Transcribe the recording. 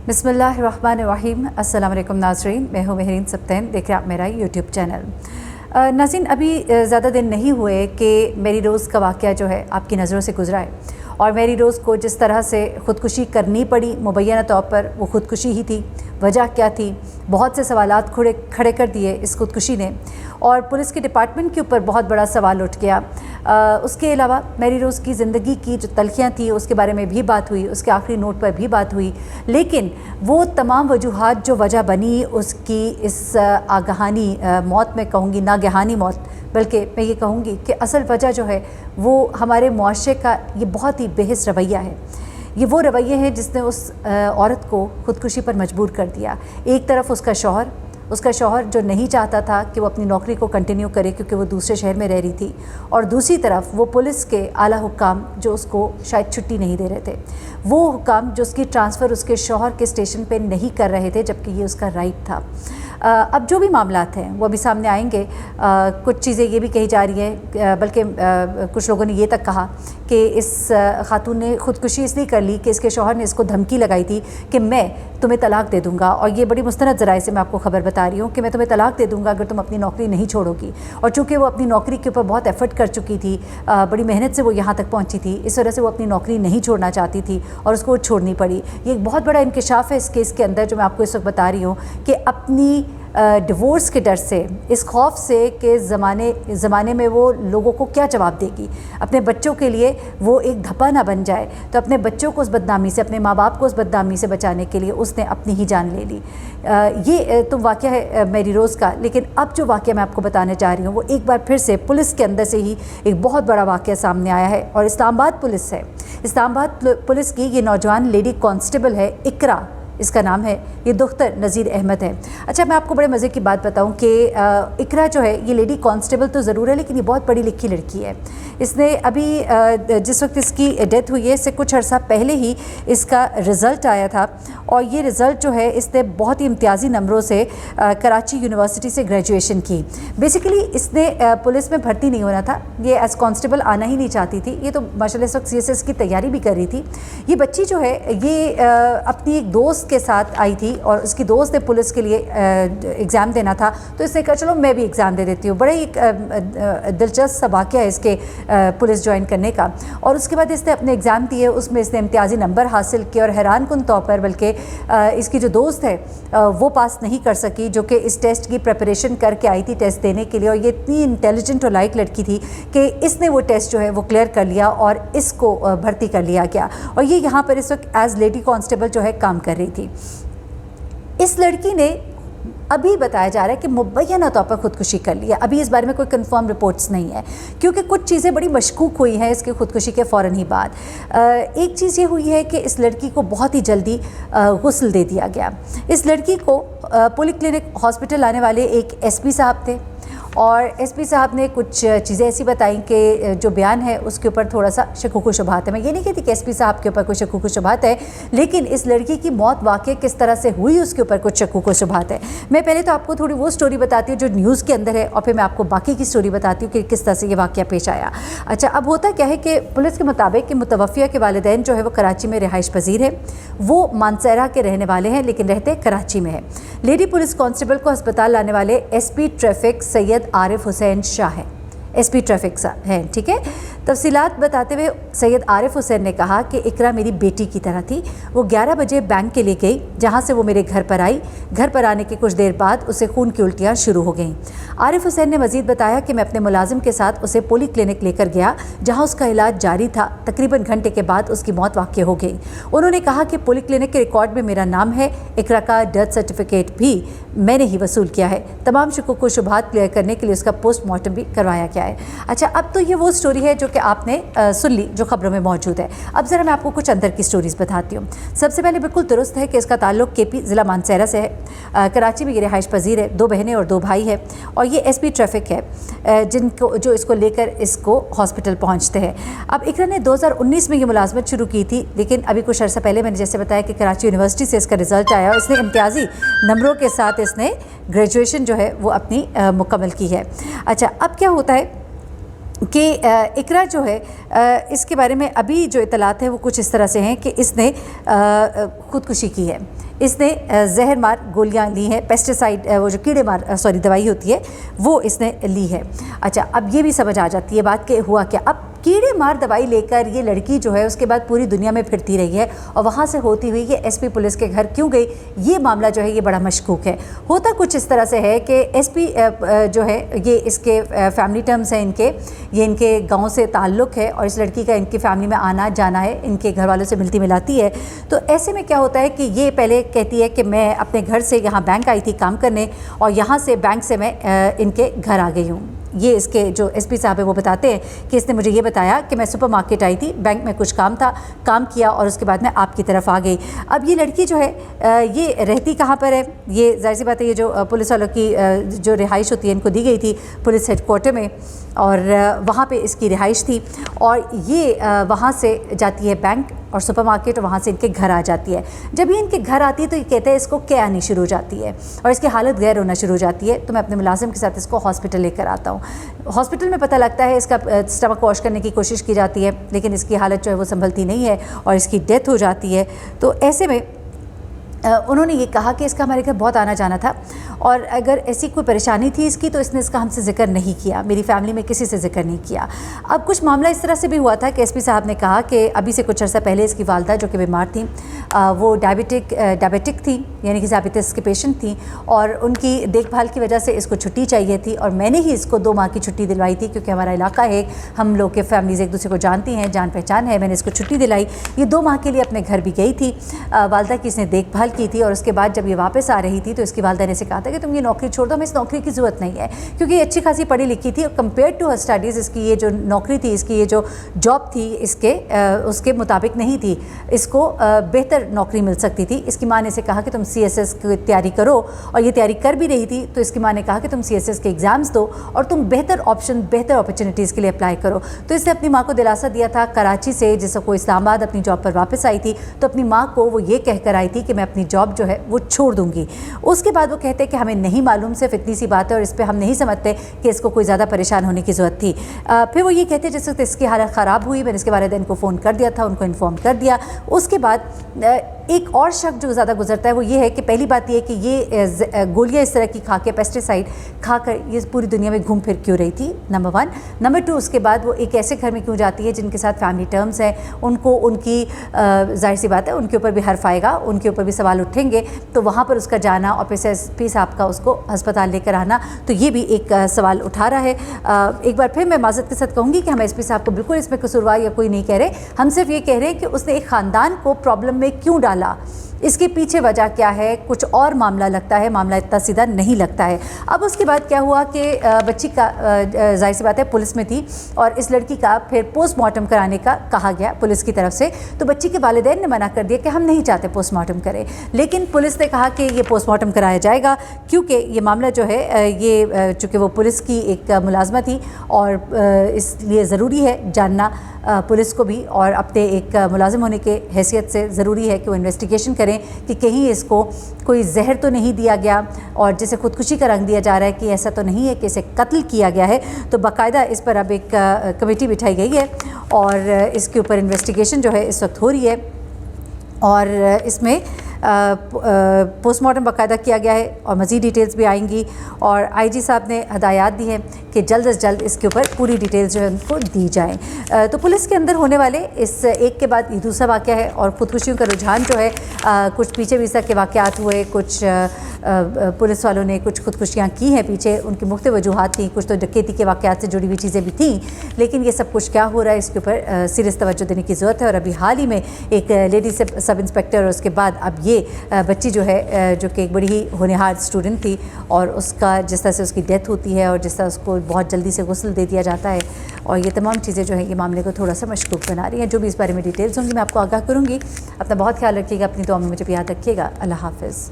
बिस्मिल्लाहिर्रहमानिर्रहीम। अस्सलाम वालेकुम नाज़रीन, मैं हूँ मेहरीन सब्तैन, देख रहे हैं आप मेरा यूट्यूब चैनल। नाज़रीन, अभी ज़्यादा दिन नहीं हुए कि मेरी रोज़ का वाक़या जो है आपकी नज़रों से गुजरा है और मेरी रोज़ को जिस तरह से ख़ुदकुशी करनी पड़ी मुबैना तौर पर वो ख़ुदकुशी ही थी। वजह क्या थी? बहुत से सवालात खड़े कर दिए इस ख़ुदकुशी ने और पुलिस के डिपार्टमेंट के ऊपर बहुत बड़ा सवाल उठ गया। उसके अलावा मेरी रोज़ की ज़िंदगी की जो तलखियाँ थी उसके बारे में भी बात हुई, उसके आखिरी नोट पर भी बात हुई, लेकिन वो तमाम वजूहात जो वजह बनी उसकी इस आगाहानी मौत में कहूँगी, नागहानी मौत, बल्कि मैं ये कहूँगी कि असल वजह जो है वो हमारे मुआशरे का ये बहुत ही बेहिस रवैया है। ये वो रवैये हैं जिसने उस औरत को ख़ुदकुशी पर मजबूर कर दिया। एक तरफ उसका शौहर जो नहीं चाहता था कि वो अपनी नौकरी को कंटिन्यू करे क्योंकि वो दूसरे शहर में रह रही थी, और दूसरी तरफ वो पुलिस के आला हुक्काम जो उसको शायद छुट्टी नहीं दे रहे थे, वो हुक्काम जो उसकी ट्रांसफ़र उसके शौहर के स्टेशन पे नहीं कर रहे थे, जबकि ये उसका राइट था। अब जो भी मामलात हैं वो अभी सामने आएंगे। कुछ चीज़ें ये भी कही जा रही हैं, बल्कि कुछ लोगों ने ये तक कहा कि इस खातून ने ख़ुदकुशी इसलिए कर ली कि इसके शौहर ने इसको धमकी लगाई थी कि मैं तुम्हें तलाक दे दूँगा, और ये बड़ी मुस्तनद ज़राए से मैं आपको ख़बर बता रही हूँ कि मैं तुम्हें तलाक दे दूँगा अगर तुम अपनी नौकरी नहीं छोड़ोगी। और चूँकि वो अपनी नौकरी के ऊपर बहुत एफ़र्ट कर चुकी थी, बड़ी मेहनत से वो यहाँ तक पहुँची थी, इस वजह से वो अपनी नौकरी नहीं छोड़ना चाहती थी और उसको छोड़नी पड़ी। ये एक बहुत बड़ा इंकशाफ है इस केस के अंदर जो मैं आपको इस वक्त बता रही हूँ कि अपनी डिवोर्स के डर से, इस खौफ से कि ज़माने में वो लोगों को क्या जवाब देगी, अपने बच्चों के लिए वो एक धब्बा ना बन जाए, तो अपने बच्चों को उस बदनामी से, अपने माँ बाप को उस बदनामी से बचाने के लिए उसने अपनी ही जान ले ली। ये तो वाक़या है मेरी रोज़ का। लेकिन अब जो वाक़या मैं आपको बताने जा रही हूँ वो एक बार फिर से पुलिस के अंदर से ही एक बहुत बड़ा वाक़या सामने आया है, और इस्लामाबाद पुलिस है। इस्लामाबाद पुलिस की ये नौजवान लेडी कांस्टेबल है, इकरा इसका नाम है, ये दुख्तर नज़ीर अहमद है। अच्छा, मैं आपको बड़े मज़े की बात बताऊं कि इकरा जो है ये लेडी कांस्टेबल तो ज़रूर है, लेकिन ये बहुत पढ़ी लिखी लड़की है। इसने अभी जिस वक्त इसकी डेथ हुई है इससे कुछ अर्सा पहले ही इसका रिज़ल्ट आया था, और ये रिज़ल्ट जो है इसने बहुत ही इम्तियाज़ी नंबरों से कराची यूनिवर्सिटी से ग्रेजुएशन की। बेसिकली इसने पुलिस में भर्ती नहीं होना था, ये एज़ कांस्टेबल आना ही नहीं चाहती थी। ये तो माशाल्लाह इस वक्त CSS की तैयारी भी कर रही थी। ये बच्ची जो है ये अपनी एक दोस्त के साथ आई थी और उसकी दोस्त ने पुलिस के लिए एग्ज़ाम देना था, तो इसने कहा चलो मैं भी एग्ज़ाम दे देती हूँ। बड़ा ही दिलचस्प सा वाक़या है इसके पुलिस ज्वाइन करने का। और उसके बाद इसने अपने एग्ज़ाम दिए, उसमें इसने इम्तियाज़ी नंबर हासिल किए, और हैरान कुन तौर पर बल्कि इसकी जो दोस्त है वो पास नहीं कर सकी, जो कि इस टेस्ट की प्रिपरेशन करके आई थी टेस्ट देने के लिए, और ये इतनी इंटेलिजेंट और लाइक लड़की थी कि इसने वो टेस्ट जो है वो क्लियर कर लिया और इसको भर्ती कर लिया गया, और ये यहाँ पर इस वक्त एज़ लेडी कांस्टेबल जो है काम कर रही थी। इस लड़की ने अभी बताया जा रहा है कि मुबैना तौर पर ख़ुदकुशी कर लिया। अभी इस बारे में कोई कंफर्म रिपोर्ट्स नहीं है, क्योंकि कुछ चीज़ें बड़ी मशकूक हुई हैं इसकी ख़ुदकुशी के फ़ौरन ही बाद। एक चीज़ ये हुई है कि इस लड़की को बहुत ही जल्दी गुस्ल दे दिया गया। इस लड़की को पॉलीक्लिनिक हॉस्पिटल आने वाले एक SP साहब थे, और SP साहब ने कुछ चीज़ें ऐसी बताई कि जो बयान है उसके ऊपर थोड़ा सा शकूक व शुबहात है। मैं ये नहीं कहती कि SP साहब के ऊपर कोई शकूक व शुबहात है, लेकिन इस लड़की की मौत वाक़ई किस तरह से हुई उसके ऊपर कुछ शकूक व शुबहात है। मैं पहले तो आपको थोड़ी वो स्टोरी बताती हूँ जो न्यूज़ के अंदर है, और फिर मैं आपको बाकी की स्टोरी बताती हूँ कि किस तरह से ये वाक़या पेश आया। अच्छा, अब होता क्या है कि पुलिस के मुताबिक कि मुतवफ़िया के वालिदैन जो है वो कराची में रिहाइश पजीर है, वो मानसरा के रहने वाले हैं लेकिन रहते कराची में है। लेडी पुलिस कांस्टेबल को अस्पताल लाने वाले SP ट्रैफिक सैयद आरिफ हुसैन शाह है, SP ट्रैफिक हैं, ठीक है। तफसीलात बताते हुए सैयद आरिफ हुसैन ने कहा कि इकरा मेरी बेटी की तरह थी। वो 11 बजे बैंक के लिए गई, जहाँ से वो मेरे घर पर आई। घर पर आने के कुछ देर बाद उसे खून की उल्टियाँ शुरू हो गईं। आरिफ हुसैन ने मज़ीद बताया कि मैं अपने मुलाजिम के साथ उसे पोली क्लिनिक लेकर गया, जहाँ उसका इलाज जारी था। तकरीबन घंटे के बाद उसकी मौत वाक़ई हो गई। उन्होंने कहा कि पोली क्लिनिक के रिकॉर्ड में मेरा नाम है। इकरा का डेथ सर्टिफिकेट भी मैंने ही वसूल किया है। तमाम शुकुक को शुबहात क्लियर करने के लिए उसका पोस्टमार्टम भी करवाया गया है। अच्छा, अब तो ये वो स्टोरी है जो कि आपने सुन ली, जो खबरों में मौजूद है। अब ज़रा मैं आपको कुछ अंदर की स्टोरीज़ बताती हूँ। सबसे पहले बिल्कुल दुरुस्त है कि इसका ताल्लुक़ KP ज़िला मानसरा से है। कराची में ये रिहाइश पजीर है, 2 बहनें और 2 भाई है, और ये SP ट्रैफिक है जो इसको लेकर इसको हॉस्पिटल पहुँचते हैं। अब इकरा ने 2019 में ये मुलाजमत शुरू की थी, लेकिन अभी कुछ अर्सा पहले मैंने जैसे बताया कि कराची यूनिवर्सिटी से इसका रिज़ल्ट आया और इसने इम्तियाज़ी नंबरों के साथ इसने ग्रेजुएशन जो है वो अपनी मुकम्मल की है। अच्छा, अब क्या होता है कि इकरा जो है इसके बारे में अभी जो इतलात है वो कुछ इस तरह से हैं कि इसने خودکشی کی ہے. اس نے زہر مار گولیاں لی ہیں, پیسٹیسائڈ وہ جو کیڑے مار دوائی ہوتی ہے وہ اس نے لی ہے. اچھا, اب یہ بھی سمجھ آ جاتی ہے بات کہ ہوا کیا. اب کیڑے مار دوائی لے کر یہ لڑکی جو ہے اس کے بعد پوری دنیا میں پھرتی رہی ہے, اور وہاں سے ہوتی ہوئی یہ ایس پی پولیس کے گھر کیوں گئی, یہ معاملہ جو ہے یہ بڑا مشکوک ہے. ہوتا کچھ اس طرح سے ہے کہ ایس پی جو ہے یہ اس کے فیملی ٹرمز ہیں, ان کے گاؤں سے تعلق ہے, اور اس لڑکی کا ان کی فیملی میں آنا جانا ہے, ان کے گھر والوں سے ملتی ملاتی ہے. تو ایسے میں کیا ہوتا ہے کہ یہ پہلے کہتی ہے کہ میں اپنے گھر سے یہاں بینک آئی تھی کام کرنے, اور یہاں سے بینک سے میں ان کے گھر آ گئی ہوں. یہ اس کے جو ایس پی صاحب ہیں وہ بتاتے ہیں کہ اس نے مجھے یہ بتایا کہ میں سپر مارکیٹ آئی تھی, بینک میں کچھ کام تھا, کام کیا, اور اس کے بعد میں آپ کی طرف آ گئی. اب یہ لڑکی جو ہے یہ رہتی کہاں پر ہے, یہ ظاہر سی بات ہے یہ جو پولیس والوں کی جو رہائش ہوتی ہے ان کو دی گئی تھی پولیس ہیڈ کوارٹر میں, اور وہاں پہ اس کی رہائش تھی, اور یہ وہاں سے جاتی ہے بینک اور سپر مارکیٹ, اور وہاں سے ان کے گھر آ جاتی ہے. جب یہ ان کے گھر آتی ہے تو یہ کہتے ہیں اس کو کیا آنی شروع ہو جاتی ہے, اور اس کی حالت غیر ہونا شروع ہو جاتی ہے. تو میں اپنے ملازم کے ساتھ اس کو ہاسپٹل لے کر آتا ہوں. ہاسپٹل میں پتہ لگتا ہے اس کا اسٹمک واش کرنے کی کوشش کی جاتی ہے, لیکن اس کی حالت جو ہے وہ سنبھلتی نہیں ہے, اور اس کی ڈیتھ ہو جاتی ہے. تو ایسے میں انہوں نے یہ کہا کہ اس کا ہمارے گھر بہت آنا جانا تھا, اور اگر ایسی کوئی پریشانی تھی اس کی تو اس نے اس کا ہم سے ذکر نہیں کیا, میری فیملی میں کسی سے ذکر نہیں کیا. اب کچھ معاملہ اس طرح سے بھی ہوا تھا کہ ایس پی صاحب نے کہا کہ ابھی سے کچھ عرصہ پہلے اس کی والدہ جو کہ بیمار تھیں, وہ ڈائبیٹک تھیں, یعنی کہ ذیابیطس کے پیشنٹ تھیں, اور ان کی دیکھ بھال کی وجہ سے اس کو چھٹی چاہیے تھی, اور میں نے ہی اس کو 2 ماہ کی چھٹی دلوائی تھی, کیونکہ ہمارا علاقہ ہے, ہم لوگ کے فیملیز ایک دوسرے کو جانتی ہیں, جان پہچان ہے. میں نے اس کو چھٹی دلائی, یہ 2 ماہ کے لیے اپنے گھر بھی گئی تھی. والدہ کی اس نے دیکھ بھال کی تھی, اور اس کے بعد جب یہ واپس آ رہی تھی تو اس کی والدہ نے اسے کہا تھا کہ تم یہ نوکری چھوڑ دو, ہمیں اس نوکری کی ضرورت نہیں ہے, کیونکہ یہ اچھی خاصی پڑھی لکھی تھی, اور کمپیئر ٹو ہر اسٹڈیز اس کی یہ جو نوکری تھی, اس کی یہ جو جاب تھی اس کے مطابق نہیں تھی, اس کو بہتر نوکری مل سکتی تھی. اس کی ماں نے اسے کہا کہ تم سی ایس ایس کی تیاری کرو, اور یہ تیاری کر بھی رہی تھی. تو اس کی ماں نے کہا کہ تم سی ایس ایس کے ایگزامز دو, اور تم بہتر اپرچونیٹیز کے لیے اپلائی کرو. تو اس نے اپنی ماں کو دلاسا دیا تھا کراچی سے, جس کو اسلام آباد اپنی جاب پر واپس آئی تھی, تو اپنی ماں کو وہ یہ کہہ کر آئی تھی کہ میں اپنی جاب جو ہے وہ چھوڑ دوں گی. اس کے بعد وہ کہتے کہ ہمیں نہیں معلوم, صرف اتنی سی بات ہے, اور اس پہ ہم نہیں سمجھتے کہ اس کو کوئی زیادہ پریشان ہونے کی ضرورت تھی. پھر وہ یہ کہتے جس وقت اس کی حالت خراب ہوئی, میں نے اس کے والدین کو فون کر دیا تھا, ان کو انفارم کر دیا. اس کے بعد ایک اور شک جو زیادہ گزرتا ہے وہ یہ ہے کہ پہلی بات یہ ہے کہ یہ گولیاں اس طرح کی کھا کے, پیسٹیسائڈ کھا کر یہ پوری دنیا میں گھوم پھر کیوں رہی تھی, نمبر 1. نمبر 2, اس کے بعد وہ ایک ایسے گھر میں کیوں جاتی ہے جن کے ساتھ فیملی ٹرمز ہیں, ان کو ان کی ظاہر سی بات ہے ان کے اوپر بھی حرف آئے گا, ان کے اوپر بھی سوال اٹھیں گے. تو وہاں پر اس کا جانا, اور پھر ایس پی صاحب کا اس کو ہسپتال لے کر آنا, تو یہ بھی ایک سوال اٹھا رہا ہے. ایک بار پھر میں معذرت کے ساتھ کہوں گی کہ ہم ایس پی صاحب کو بالکل اس میں قصوروار یا کوئی نہیں کہہ رہے, ہم صرف یہ کہہ رہے ہیں کہ اس نے ایک خاندان کو پرابلم میں کیوں ڈالا, اس کے پیچھے وجہ کیا ہے, کچھ اور معاملہ لگتا ہے, معاملہ اتنا سیدھا نہیں لگتا ہے. اب اس کے بعد کیا ہوا کہ بچی کا ظاہر سی بات ہے پولیس میں تھی, اور اس لڑکی کا پھر پوسٹ مارٹم کرانے کا کہا گیا پولیس کی طرف سے. تو بچی کے والدین نے منع کر دیا کہ ہم نہیں چاہتے پوسٹ مارٹم کریں, لیکن پولیس نے کہا کہ یہ پوسٹ مارٹم کرایا جائے گا, کیونکہ یہ معاملہ جو ہے یہ چونکہ وہ پولیس کی ایک ملازمہ تھی, اور اس لیے ضروری ہے جاننا پولیس کو بھی, اور اپنے ایک ملازم ہونے کے حیثیت سے ضروری ہے کہ وہ انویسٹیگیشن کریں کہ کہیں اس کو کوئی زہر تو نہیں دیا گیا, اور جسے خودکشی کا رنگ دیا جا رہا ہے کہ ایسا تو نہیں ہے کہ اسے قتل کیا گیا ہے. تو باقاعدہ اس پر اب ایک کمیٹی بٹھائی گئی ہے, اور اس کے اوپر انویسٹیگیشن جو ہے اس وقت ہو رہی ہے, اور اس میں پوسٹ مارٹم باقاعدہ کیا گیا ہے, اور مزید ڈیٹیلز بھی آئیں گی. اور آئی جی صاحب نے ہدایات دی ہیں کہ جلد از جلد اس کے اوپر پوری ڈیٹیلز جو ہے ان کو دی جائیں. تو پولیس کے اندر ہونے والے اس ایک کے بعد یہ دوسرا واقعہ ہے, اور خودکشیوں کا رجحان جو ہے کچھ پیچھے بھی اس طرح کے واقعات ہوئے, کچھ پولیس والوں نے کچھ خودکشیاں کی ہیں پیچھے, ان کی مختلف وجوہات تھیں, کچھ تو ڈکیتی کے واقعات سے جڑی ہوئی چیزیں بھی تھیں, لیکن یہ سب کچھ کیا ہو رہا ہے اس کے اوپر سیریس توجہ دینے کی ضرورت ہے. اور ابھی حال ہی میں ایک لیڈی سب انسپیکٹر, اور اس کے بعد اب یہ بچی جو ہے جو کہ ایک بڑی ہی ہونہار اسٹوڈنٹ تھی, اور اس کا جس طرح سے اس کی ڈیتھ ہوتی ہے, اور جس طرح اس کو بہت جلدی سے غسل دے دیا جاتا ہے, اور یہ تمام چیزیں جو ہیں یہ معاملے کو تھوڑا سا مشکوک بنا رہی ہیں. جو بھی اس بارے میں ڈیٹیلز ہوں گی میں آپ کو آگاہ کروں گی. اپنا بہت خیال رکھیے گا, اپنی دعا میں مجھے یاد رکھیے گا. اللہ حافظ.